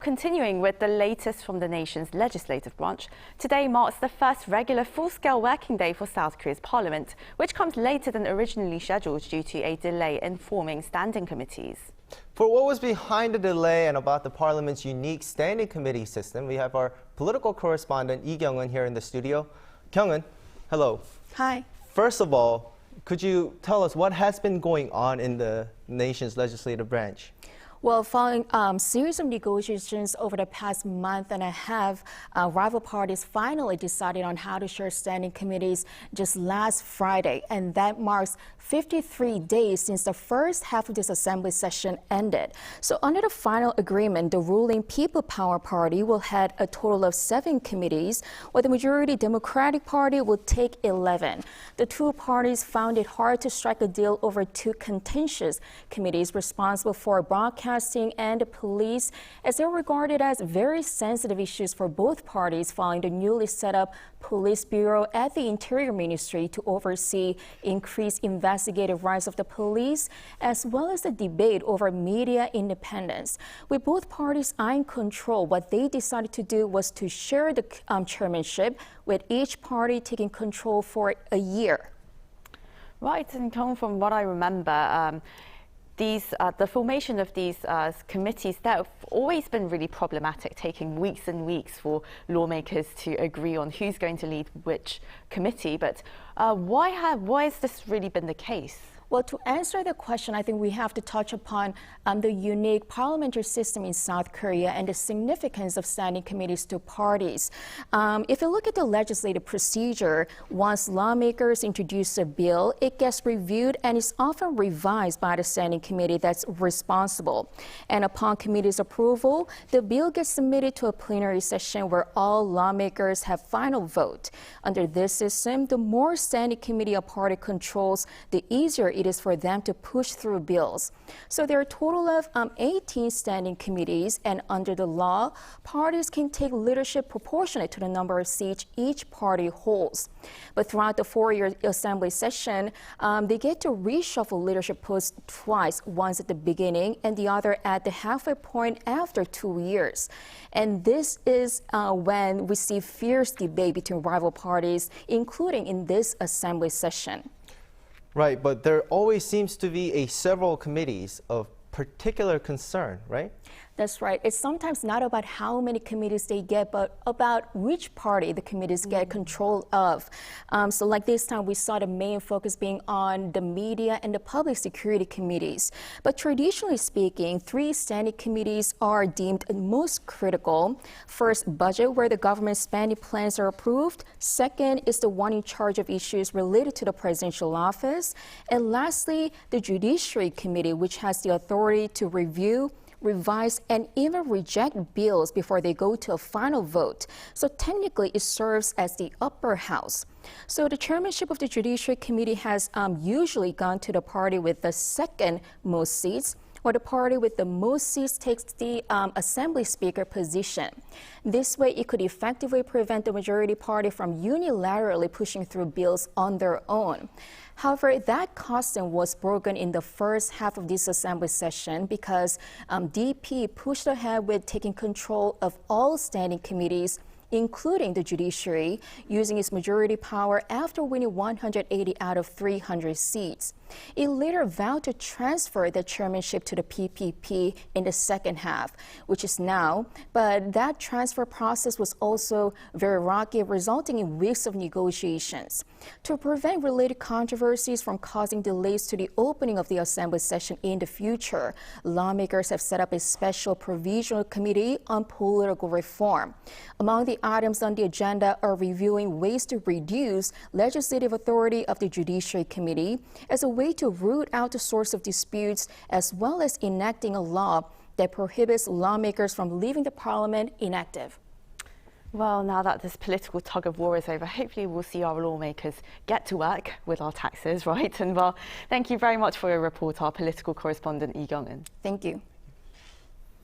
continuing with the latest from the nation's legislative branch, today marks the first regular full-scale working day for South Korea's parliament, which comes later than originally scheduled due to a delay in forming standing committees. For what was behind the delay and about the parliament's unique standing committee system, we have our political correspondent Lee Kyung-eun here in the studio. Kyung-eun, hello. Hi. First of all, could you tell us what has been going on in the nation's legislative branch? Well, following a series of negotiations over the past month and a half, rival parties finally decided on how to share standing committees just last Friday, and that marks 53 days since the first half of this assembly session ended. So under the final agreement, the ruling People Power Party will head a total of 7 committees, while the majority Democratic Party will take 11. The two parties found it hard to strike a deal over 2 contentious committees responsible for broadcasting and the police, as they're regarded as very sensitive issues for both parties following the newly set up police bureau at the Interior Ministry to oversee increased investigative rights of the police, as well as the debate over media independence. With both parties eyeing control, what they decided to do was to share the chairmanship, with each party taking control for a year. Right, and from what I remember, the formation of these committees, that have always been really problematic, taking weeks and weeks for lawmakers to agree on who's going to lead which committee. But why has this really been the case? Well, to answer the question, I think we have to touch upon the unique parliamentary system in South Korea and the significance of standing committees to parties. If you look at the legislative procedure, once lawmakers introduce a bill, it gets reviewed and is often revised by the standing committee that's responsible. And upon committee's approval, the bill gets submitted to a plenary session where all lawmakers have final vote. Under this system, the more standing committee a party controls, the easier it is for them to push through bills. So there are a total of 18 standing committees, and under the law, parties can take leadership proportionate to the number of seats each party holds. But throughout the 4-year assembly session, they get to reshuffle leadership posts twice, once at the beginning and the other at the halfway point after 2 years. And this is when we see fierce debate between rival parties, including in this assembly session. Right, but there always seems to be several committees of particular concern, right? That's right. It's sometimes not about how many committees they get, but about which party the committees get control of. So like this time, we saw the main focus being on the media and the public security committees. But traditionally speaking, 3 standing committees are deemed most critical. First, budget, where the government's spending plans are approved. Second is the one in charge of issues related to the presidential office. And lastly, the Judiciary Committee, which has the authority to review, revise, and even reject bills before they go to a final vote. So technically, it serves as the upper house. So the chairmanship of the Judiciary Committee has usually gone to the party with the second most seats, or the party with the most seats takes the Assembly Speaker position. This way, it could effectively prevent the majority party from unilaterally pushing through bills on their own. However, that custom was broken in the first half of this assembly session because DP pushed ahead with taking control of all standing committees, including the judiciary, using its majority power after winning 180 out of 300 seats. It later vowed to transfer the chairmanship to the PPP in the second half, which is now, but that transfer process was also very rocky, resulting in weeks of negotiations. To prevent related controversies from causing delays to the opening of the assembly session in the future, lawmakers have set up a special provisional committee on political reform. Among the items on the agenda are reviewing ways to reduce legislative authority of the Judiciary Committee as a way to root out the source of disputes, as well as enacting a law that prohibits lawmakers from leaving the parliament inactive. Well, now that this political tug of war is over, hopefully we'll see our lawmakers get to work with our taxes, right? And well, thank you very much for your report, our political correspondent Lee Kyung-eun. Thank you.